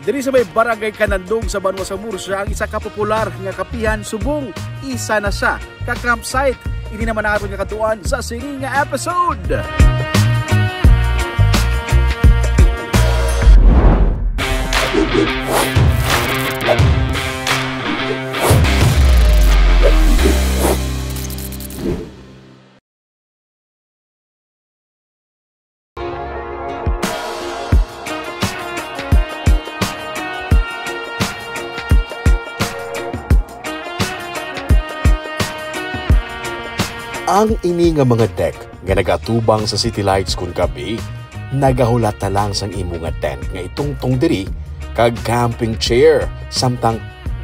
Diri sa may barangay Kanandog sa Banwa sa Murcia ang isa ka popular nga kapihan subong isa na siya ka campsite. Ini naman natin nga katuan sa sini nga episode. Ang ini nga mga deck nga nagatubang sa city lights kun gabi, nagahulat na lang sang imo nga tent nga itungtong diri kag camping chair samtang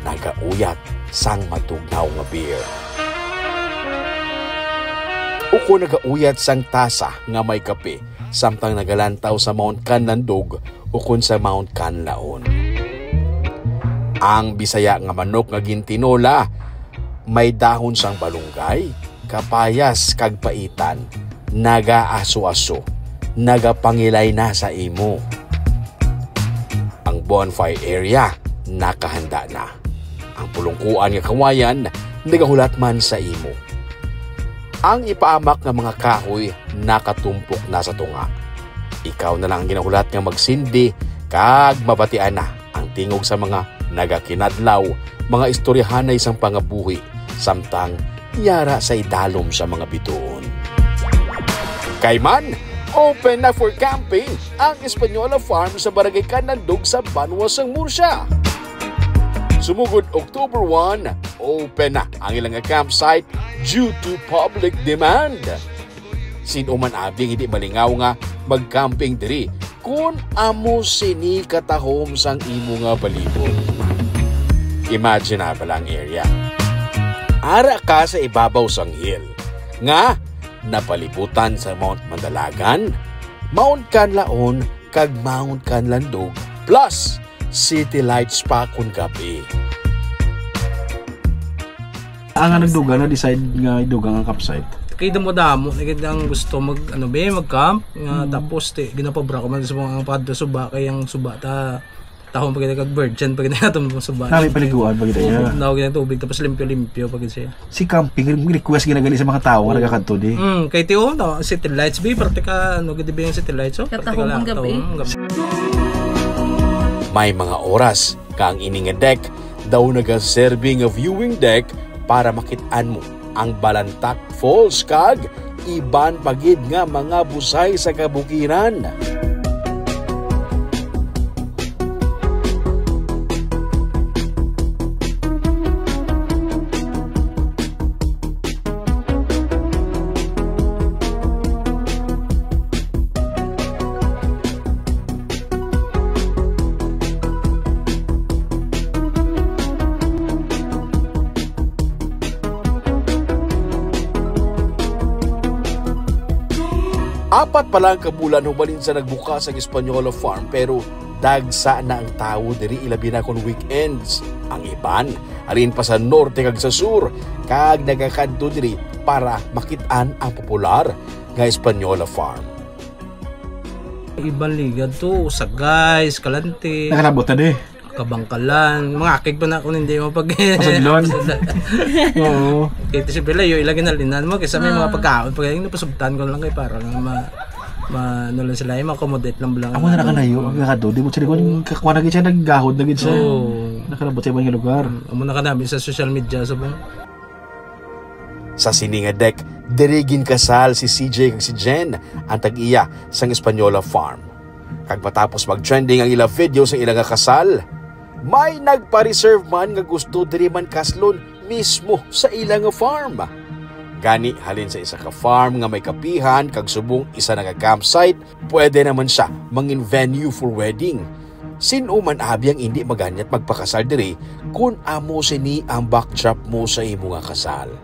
nagauyat sang matugnaw nga beer. Uko nagauyat sang tasa nga may kape samtang nagalantaw sa Mount Kanlandog ukon sa Mount Kanlaon. Ang Bisaya nga manok nga gintinola may dahon sang balunggay, kapayas kag paitan, nagaaso-aso, nagapangilay na sa imo. Ang bonfire area nakahanda na. Ang pulungkuan nga kawayan nagahulat man sa imo. Ang ipaamak nga mga kahoy nakatumpok na sa tunga. Ikaw na lang ang ginahulat nga magsindi kag mabatian na ang tingog sa mga nagakinadlaw, mga istoryahanay sang pangabuhi samtang yara sa idalom sa mga bituon. Kay man, open na for camping ang Española Farm sa Barangay Kanlandog sa Banwa sa Murcia. Sumugod October 1, open na ang ilang campsite due to public demand. Sino man abing hindi malingaw nga mag-camping diri kung amo sini katahom sang imo nga palibot. Imaginable ang area. Ara ka sa ibabaw sang hill nga napalibutan sa Mount Mandalagan, Mount Kanlaon kag Mount Kanlandog plus city lights pa kun gabi. Ang nagduga na decide nga idugang ang campsite. Kay damo-damo ang gusto mag-camp nga tapos ginapabra ko man sa mga padto suba kay ang suba ta tahon pag nag-virgin pag natum sa bahay. Nami paliguan pag niya. Nawag ng tubig tapos limpyo-limpyo pag siya. Si camping request ginagali sa mga tao nga nagakadto di. Kay tiyo no, city lights bi praktika no gid bi ang city lights so praktika lang gabi. May mga oras kang ini nga deck daw naga-serving a viewing deck para makit-an mo ang Balantak Falls kag iban pagid nga mga busay sa kabukiran. Apat pa lang kabulan hubalin sa nagbukas ang Española Farm pero dagsa na ang tao diri ilabi na kon weekends. Ang iban alin pa sa norte kag sa sur kag nagakadto diri para makit-an ang popular nga Española Farm. Ibang liga to, Sagay, Escalante. Nakalabot na di. Kabangkalan, mga akig pa na kung hindi mo pag pasadlon. Oo. Kaya si Bella yung ilagay na linan mo kasi may mga pagkaon pag yung napasubtan ko lang kay para nga ano lang sila yung accommodate lang lang. Amo na nakalayo ang kakado di mo sila kung kakwa na gid siya naggahod na gid siya. Nakalabot sa ibang lugar. Amo na kanabi sa social media sa bang. Sa sininga deck, dirigin kasal si CJ kag si Jen ang tag-iya sang Española Farm. Kag matapos mag-trending ang ilang video sa ilang kasal, may nagpa-reserve man nga gusto diri man kaslon mismo sa ilang farm. Gani halin sa isa ka farm nga may kapihan kag subong isa nga campsite, pwede naman siya mangin venue for wedding. Sino man abi ang hindi maganyat magpakasal diri kung amo sini ang backdrop mo sa imo nga kasal.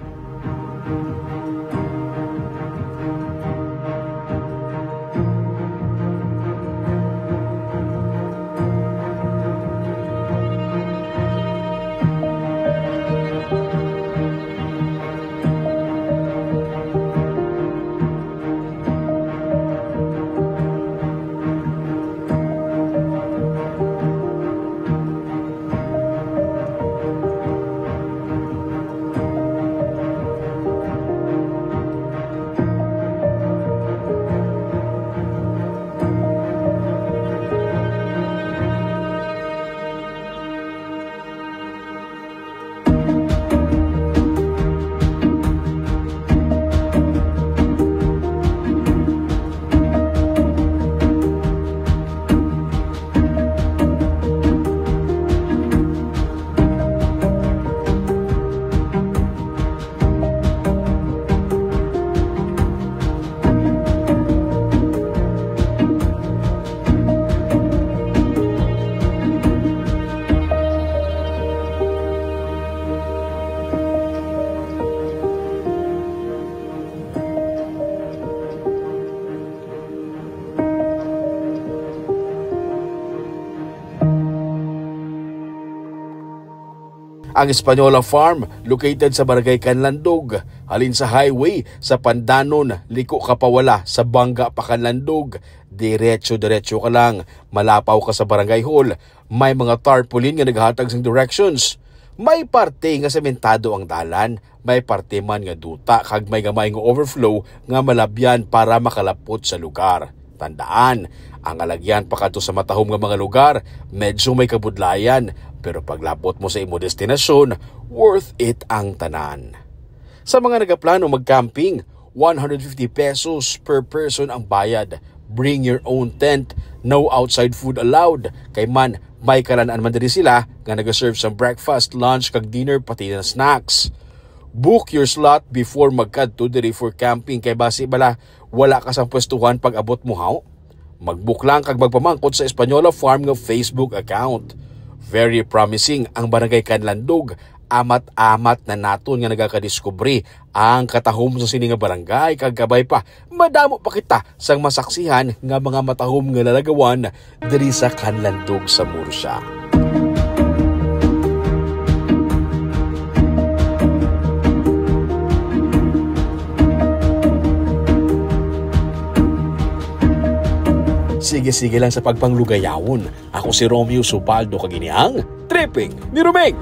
Ang Española Farm, located sa Barangay Canlandog, halin sa highway sa Pandanon, liko ka pawala sa Bangga pa Canlandog. Diretso-diretso ka lang, malapaw ka sa Barangay Hall. May mga tarpaulin nga naghatag sang directions. May parte nga sementado ang dalan, may parte man nga duta kag may gamay nga overflow nga malabyan para makalapot sa lugar. Tandaan, ang alagyan pa kadto sa matahom nga mga lugar, medyo may kabudlayan, pero paglapot mo sa imo destinasyon, worth it ang tanan. Sa mga nagaplano mag-camping, 150 pesos per person ang bayad. Bring your own tent, no outside food allowed. Kay man, may kalanaan man diri sila nga nag-serve sa breakfast, lunch, kag dinner, pati na snacks. Book your slot before magkadto diri for camping kay basi bala wala ka sa pwestuhan pag abot mo haw. Mag-book lang kag magpamangkot sa Española Farm nga Facebook account. Very promising ang Barangay Canlandog. Amat-amat na naton nga nagakadiskubre ang katahom sa sini nga barangay kag gabay pa madamo pa kita sang masaksihan nga mga matahom nga lalagawan diri sa Canlandog sa Murcia. Sige-sige lang sa pagpanglugayawon. Ako si Romeo Supaldo kaginiang Tripping ni Romeng.